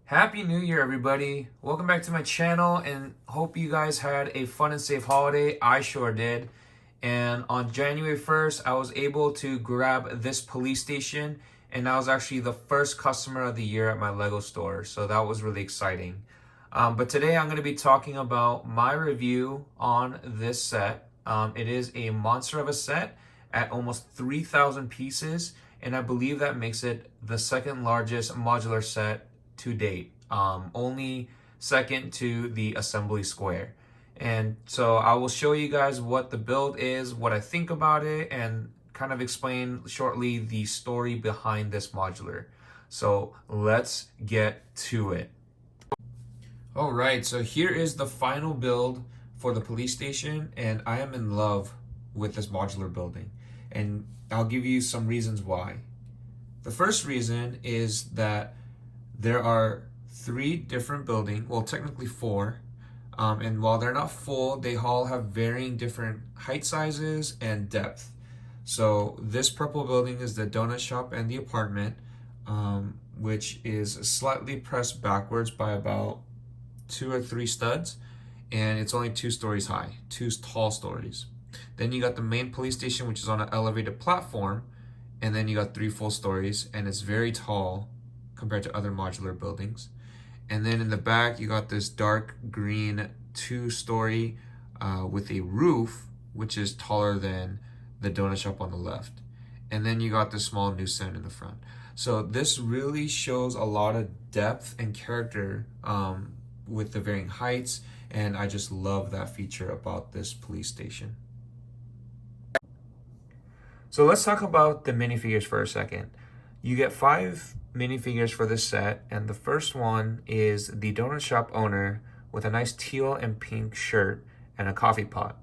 Happy New Year, everybody. Welcome back to my channel and hope you guys had a fun and safe holiday. I sure did. And on January 1st, I was able to grab this police station, and I was actually the first customer of the year at my Lego store. So that was really exciting. But today I'm going to be talking about my review on this set. It is a monster of a set at almost 3,000 pieces, and I believe that makes it the second largest modular set to date, only second to the assembly square. And so I will show you guys what the build is, what I think about it, and kind of explain shortly the story behind this modular. So let's get to it. All right, so here is the final build for the police station, and I am in love with this modular building, and I'll give you some reasons why. The first reason is that there are three different buildings, well, technically four, and while they're not full, they all have varying different height sizes and depth. So this purple building is the donut shop and the apartment, which is slightly pressed backwards by about 2 or 3 studs, and it's only 2 stories high, 2 tall stories. Then you got the main police station, which is on an elevated platform, and then you got 3 full stories, and it's very tall compared to other modular buildings. And then in the back, you got this dark green 2-story with a roof, which is taller than the donut shop on the left. And then you got this small newsstand in the front. So this really shows a lot of depth and character with the varying heights, and I just love that feature about this police station. So let's talk about the minifigures for a second. You get 5 minifigures for this set, and the first one is the donut shop owner with a nice teal and pink shirt and a coffee pot.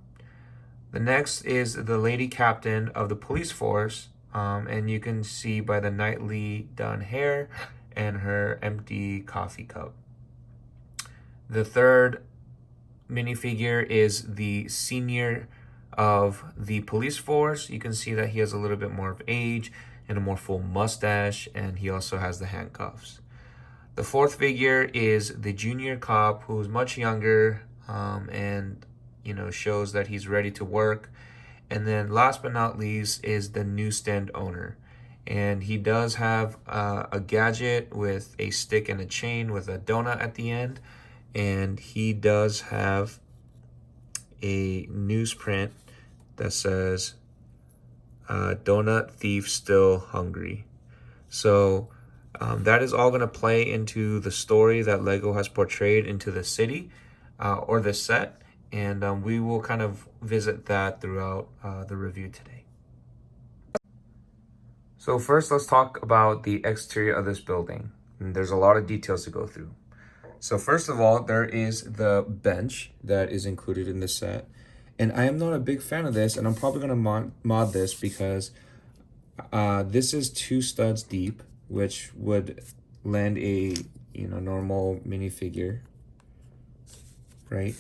The next is the lady captain of the police force, and you can see by the nicely done hair and her empty coffee cup. The third minifigure is the senior of the police force. You can see that he has a little bit more of age and a more full mustache, and he also has the handcuffs. The fourth figure is the junior cop, who is much younger, and shows that he's ready to work. And then last but not least is the newsstand owner, and he does have a gadget with a stick and a chain with a donut at the end, and he does have a newsprint that says donut thief still hungry. So that is all going to play into the story that Lego has portrayed into the city or the set, and we will kind of visit that throughout the review today. So first, let's talk about the exterior of this building. And there's a lot of details to go through. So first of all, there is the bench that is included in the set. And I am not a big fan of this, and I'm probably going to mod this because this is 2 studs deep, which would lend a normal minifigure, right?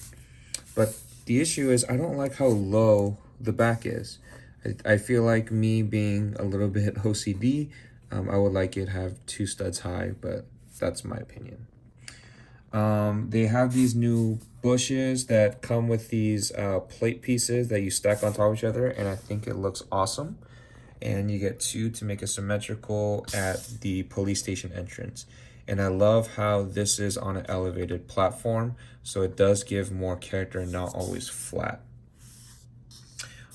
But the issue is I don't like how low the back is. I feel like, me being a little bit OCD, I would like it to have 2 studs high, but that's my opinion. They have these new bushes that come with these plate pieces that you stack on top of each other, and I think it looks awesome. And you get 2 to make it symmetrical at the police station entrance. And I love how this is on an elevated platform, so it does give more character and not always flat.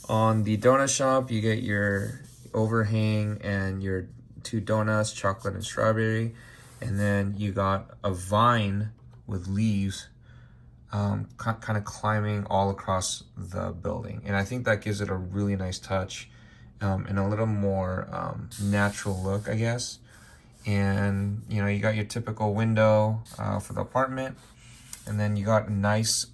On the donut shop, you get your overhang and your 2 donuts, chocolate and strawberry. And then you got a vine with leaves kind of climbing all across the building. And I think that gives it a really nice touch and a little more natural look, I guess. And you got your typical window for the apartment, and then you got nice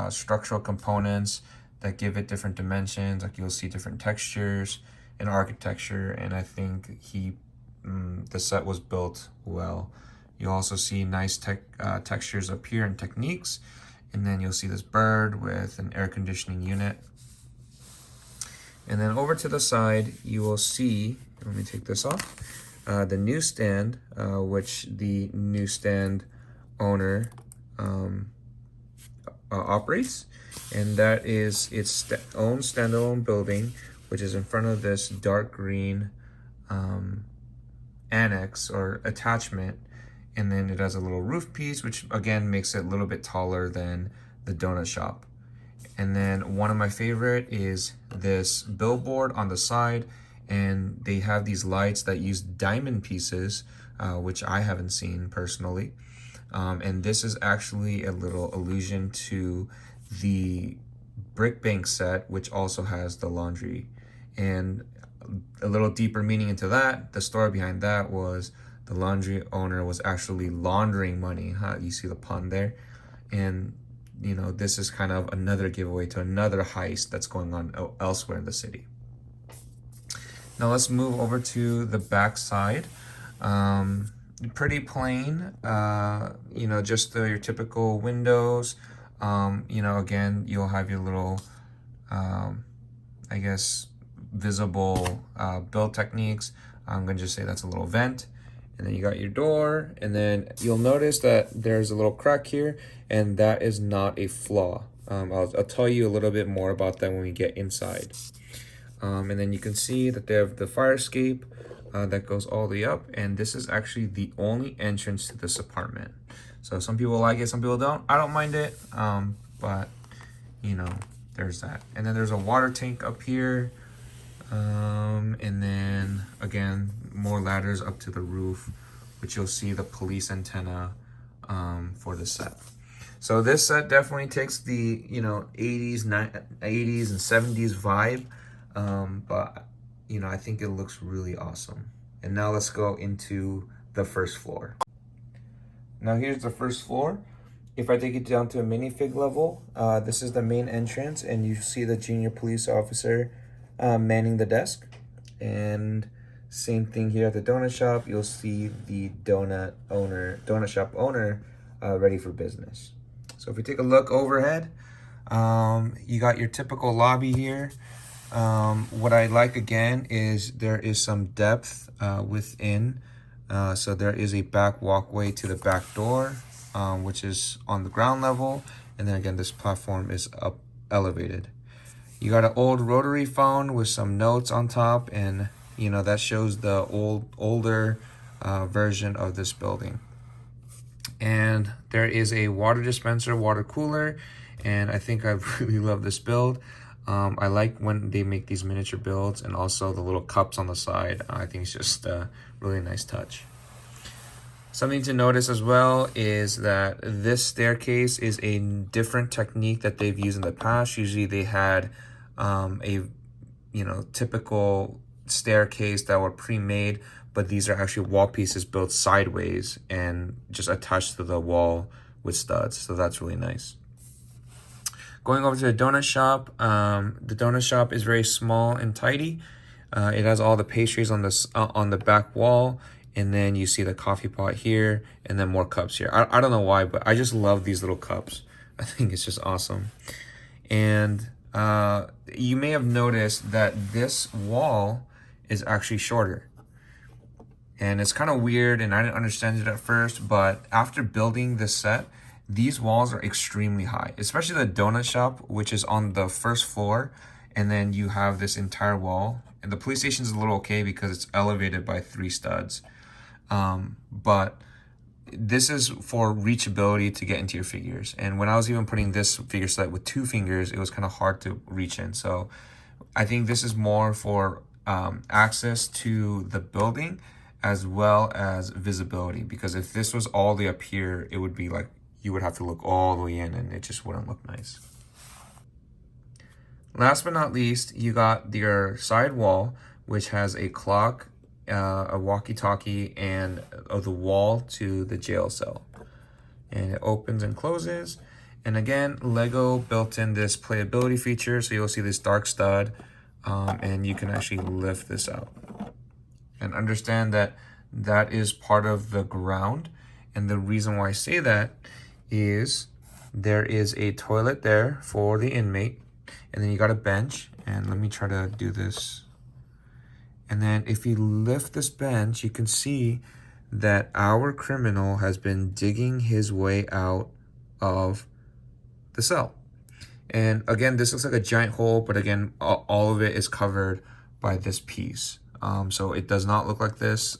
structural components that give it different dimensions. Like, you'll see different textures and architecture, and I think the set was built well. You also see nice textures up here and techniques, and then you'll see this bird with an air conditioning unit. And then over to the side, you will see, let me take this off, the newsstand, which the newsstand owner operates, and that is its own standalone building, which is in front of this dark green annex or attachment. And then it has a little roof piece, which again makes it a little bit taller than the donut shop. And then one of my favorite is this billboard on the side, and they have these lights that use diamond pieces, which I haven't seen personally. And this is actually a little allusion to the brick bank set, which also has the laundry. And a little deeper meaning into that, the story behind that was the laundry owner was actually laundering money. You see the pun there? And you know, this is kind of another giveaway to another heist that's going on elsewhere in the city. Now let's move over to the back side. Pretty plain, you know, just your typical windows. You know, again, you'll have your little, I guess, visible build techniques. I'm gonna just say that's a little vent. And then you got your door, and then you'll notice that there's a little crack here, and that is not a flaw. I'll tell you a little bit more about that when we get inside. And then you can see that they have the fire escape that goes all the way up, and this is actually the only entrance to this apartment. So some people like it, some people don't. I don't mind it, but you know, there's that. And then there's a water tank up here. And then again, more ladders up to the roof, which you'll see the police antenna for the set. So this set definitely takes the, you know, 80s and 70s vibe, but you know, I think it looks really awesome. And now let's go into the first floor. Now here's the first floor. If I take it down to a minifig level, this is the main entrance, and you see the junior police officer manning the desk. And same thing here at the donut shop, you'll see the donut shop owner ready for business. So if we take a look overhead, you got your typical lobby here. What I like again is there is some depth within. So there is a back walkway to the back door, which is on the ground level. And then again, this platform is up elevated. You got an old rotary phone with some notes on top, and you know, that shows the older version of this building. And there is a water dispenser, water cooler, and I think I really love this build. I like when they make these miniature builds, and also the little cups on the side. I think it's just a really nice touch. Something to notice as well is that this staircase is a different technique that they've used in the past. Usually they had a, you know, typical staircase that were pre-made, but these are actually wall pieces built sideways and just attached to the wall with studs. So that's really nice. Going over to the donut shop, the donut shop is very small and tidy. It has all the pastries on the back wall, and then you see the coffee pot here, and then more cups here. I don't know why, but I just love these little cups. I think it's just awesome. And you may have noticed that this wall is actually shorter. And it's kind of weird, and I didn't understand it at first, but after building this set, these walls are extremely high, especially the donut shop, which is on the first floor, and then you have this entire wall. And the police station is a little okay because it's elevated by 3 studs. But this is for reachability to get into your figures. And when I was even putting this figure set with 2 fingers, it was kind of hard to reach in. So I think this is more for access to the building as well as visibility. Because if this was all the way up here, it would be like you would have to look all the way in, and it just wouldn't look nice. Last but not least, you got your side wall, which has a clock, a walkie-talkie, and the wall to the jail cell. And it opens and closes. And again, Lego built in this playability feature, so you'll see this dark stud, and you can actually lift this out. And understand that that is part of the ground. And the reason why I say that is there is a toilet there for the inmate, and then you got a bench. And let me try to do this. And then if you lift this bench, you can see that our criminal has been digging his way out of the cell. And again, this looks like a giant hole, but again, all of it is covered by this piece. So it does not look like this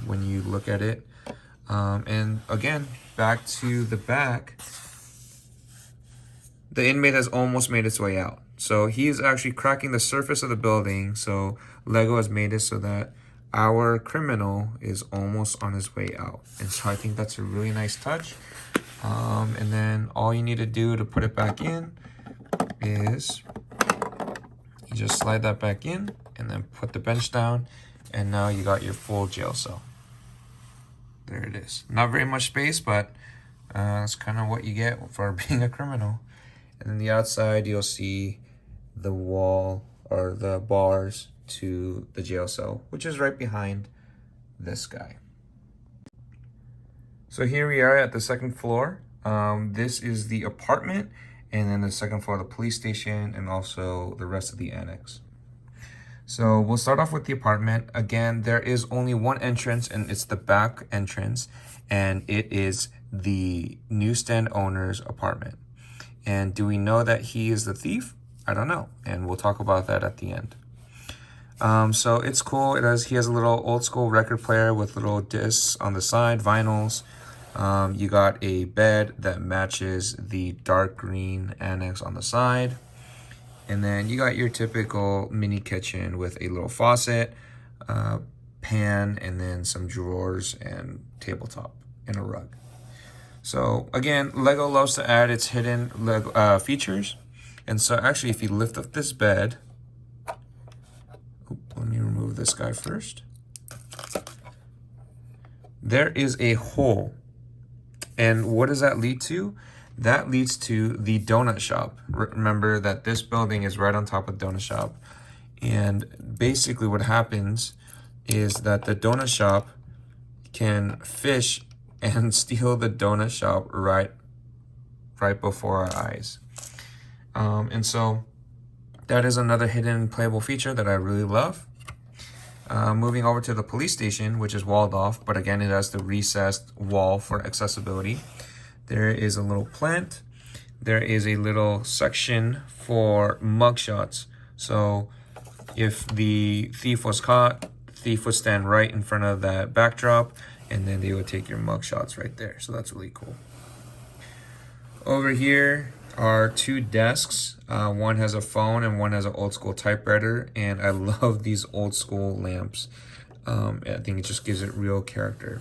when you look at it. And again, back to the back, the inmate has almost made its way out. So he is actually cracking the surface of the building. So Lego has made it so that our criminal is almost on his way out. And so I think that's a really nice touch. And then all you need to do to put it back in is you just slide that back in and then put the bench down, and now you got your full jail cell. There it is. Not very much space, but that's kind of what you get for being a criminal. And then the outside, you'll see the wall or the bars to the jail cell, which is right behind this guy. So here we are at the second floor. This is the apartment, and then the second floor, the police station, and also the rest of the annex. So we'll start off with the apartment. Again, there is only one entrance, and it's the back entrance, and it is the newsstand owner's apartment. And do we know that he is the thief? I don't know, and we'll talk about that at the end. So it's cool. He has a little old school record player with little discs on the side, vinyls. You got a bed that matches the dark green annex on the side. And then you got your typical mini kitchen with a little faucet, pan, and then some drawers and tabletop and a rug. So again, Lego loves to add its hidden Lego, features. And so actually, if you lift up this bed, let me remove this guy first. There is a hole. And what does that lead to? That leads to the donut shop. Remember that this building is right on top of the donut shop. And basically what happens is that the donut shop can fish and steal the donut shop right before our eyes. And so that is another hidden playable feature that I really love. Moving over to the police station, which is walled off, but again, it has the recessed wall for accessibility. There is a little plant. There is a little section for mugshots. So if the thief was caught, the thief would stand right in front of that backdrop, and then they would take your mugshots right there. So that's really cool. Over here are two desks. One has a phone and one has an old school typewriter. And I love these old school lamps. I think it just gives it real character.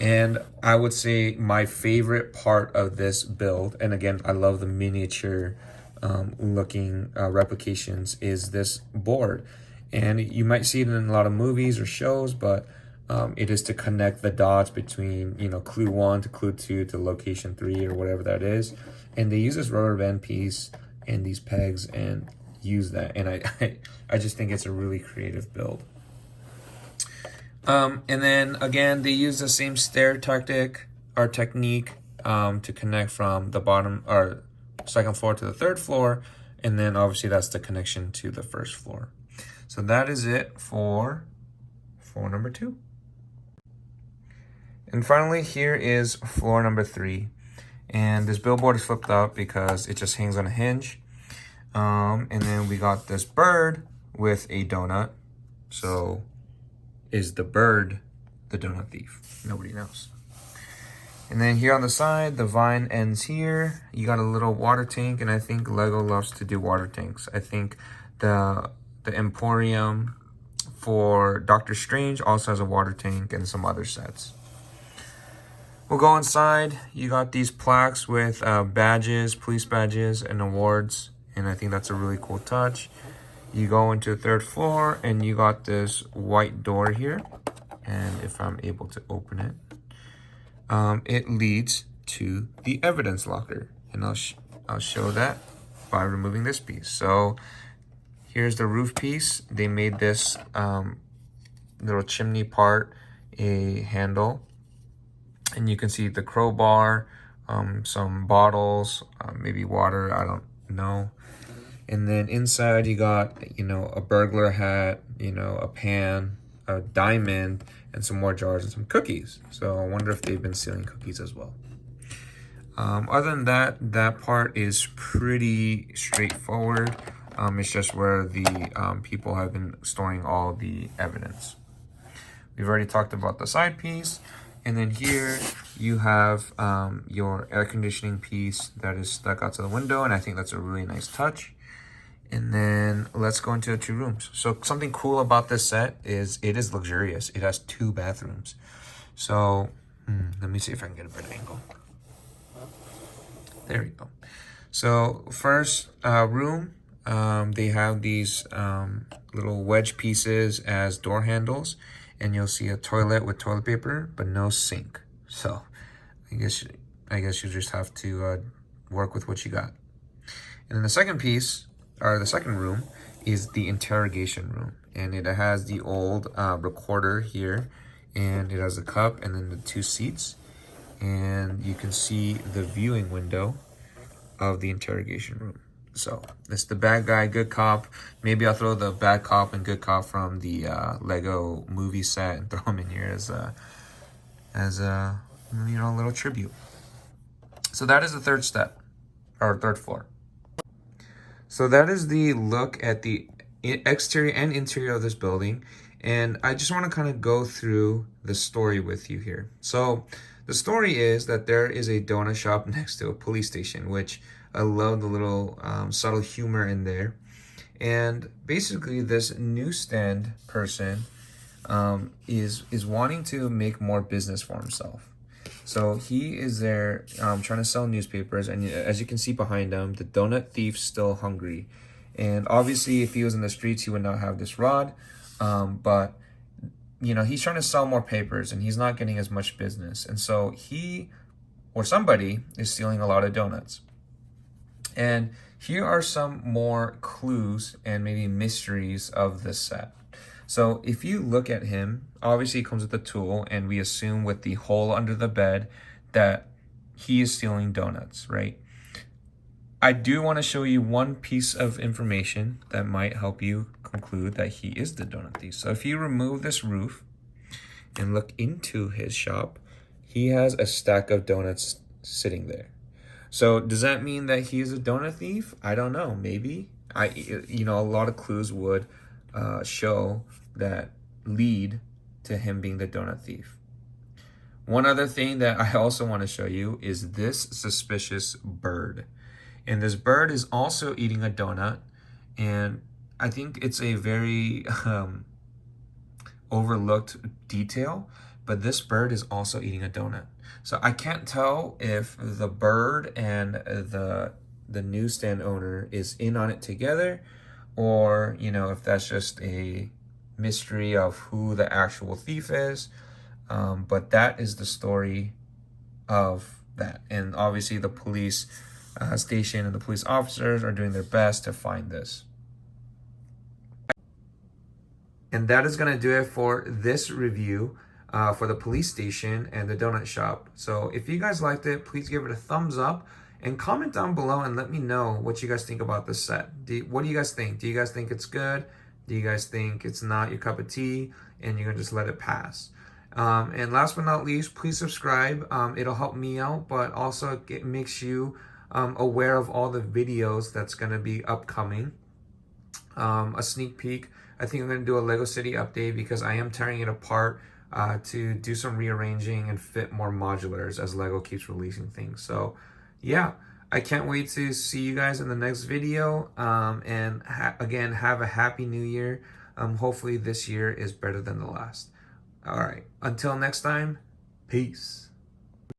And I would say my favorite part of this build, and again, I love the miniature looking replications, is this board. And you might see it in a lot of movies or shows, but it is to connect the dots between, clue 1 to clue 2 to location 3 or whatever that is. And they use this rubber band piece and these pegs and use that. And I just think it's a really creative build. And then again, they use the same stair technique to connect from the bottom or second floor to the third floor. And then obviously that's the connection to the first floor. So that is it for floor number 2. And finally, here is floor number 3. And this billboard is flipped up because it just hangs on a hinge. And then we got this bird with a donut. So is the bird the donut thief? Nobody knows. And then here on the side, the vine ends here. You got a little water tank, and I think Lego loves to do water tanks. I think the Emporium for Doctor Strange also has a water tank and some other sets. We'll go inside. You got these plaques with badges, police badges, and awards. And I think that's a really cool touch. You go into the third floor, and you got this white door here. And if I'm able to open it, it leads to the evidence locker. And I'll show that by removing this piece. So here's the roof piece. They made this little chimney part a handle. And you can see the crowbar, some bottles, maybe water, I don't know. And then inside you got, a burglar hat, a pan, a diamond, and some more jars and some cookies. So I wonder if they've been stealing cookies as well. Other than that, that part is pretty straightforward. It's just where the people have been storing all the evidence. We've already talked about the side piece. And then here you have your air conditioning piece that is stuck out to the window. And I think that's a really nice touch. And then let's go into the 2 rooms. So something cool about this set is it is luxurious. It has 2 bathrooms. So let me see if I can get a better angle. There we go. So first room, they have these little wedge pieces as door handles, and you'll see a toilet with toilet paper, but no sink. So I guess you just have to work with what you got. And then the second piece, or the second room, is the interrogation room, and it has the old recorder here, and it has a cup and then the 2 seats. And you can see the viewing window of the interrogation room. So it's the bad guy, good cop. Maybe I'll throw the bad cop and good cop from the Lego movie set and throw them in here as a little tribute. So that is the third step, or third floor. So that is the look at the exterior and interior of this building. And I just want to kind of go through the story with you here. So the story is that there is a donut shop next to a police station, which I love the little subtle humor in there. And basically this newsstand person is wanting to make more business for himself. So he is there trying to sell newspapers, and as you can see behind him, the donut thief's still hungry. And obviously if he was in the streets, he would not have this rod, but he's trying to sell more papers and he's not getting as much business. And so he or somebody is stealing a lot of donuts. And here are some more clues and maybe mysteries of this set. So if you look at him, obviously he comes with a tool, and we assume with the hole under the bed that he is stealing donuts, right? I do want to show you one piece of information that might help you conclude that he is the donut thief. So if you remove this roof and look into his shop, he has a stack of donuts sitting there. So does that mean that he is a donut thief? I don't know. Maybe. A lot of clues would show that lead to him being the donut thief. One other thing that I also want to show you is this suspicious bird. And this bird is also eating a donut, and I think it's a very overlooked detail, but this bird is also eating a donut. So I can't tell if the bird and the newsstand owner is in on it together, or if that's just a mystery of who the actual thief is. But that is the story of that. And obviously the police station and the police officers are doing their best to find this. And that is going to do it for this review for the police station and the donut shop. So if you guys liked it, please give it a thumbs up and comment down below and let me know what you guys think about this set. What do you guys think? Do you guys think it's good? Do you guys think it's not your cup of tea and you're going to just let it pass? And last but not least, please subscribe. It'll help me out, but also it makes you aware of all the videos that's going to be upcoming. A sneak peek. I think I'm going to do a Lego City update because I am tearing it apart to do some rearranging and fit more modulars as Lego keeps releasing things. So yeah, I can't wait to see you guys in the next video. And again, have a happy new year. Hopefully this year is better than the last. All right, until next time, peace.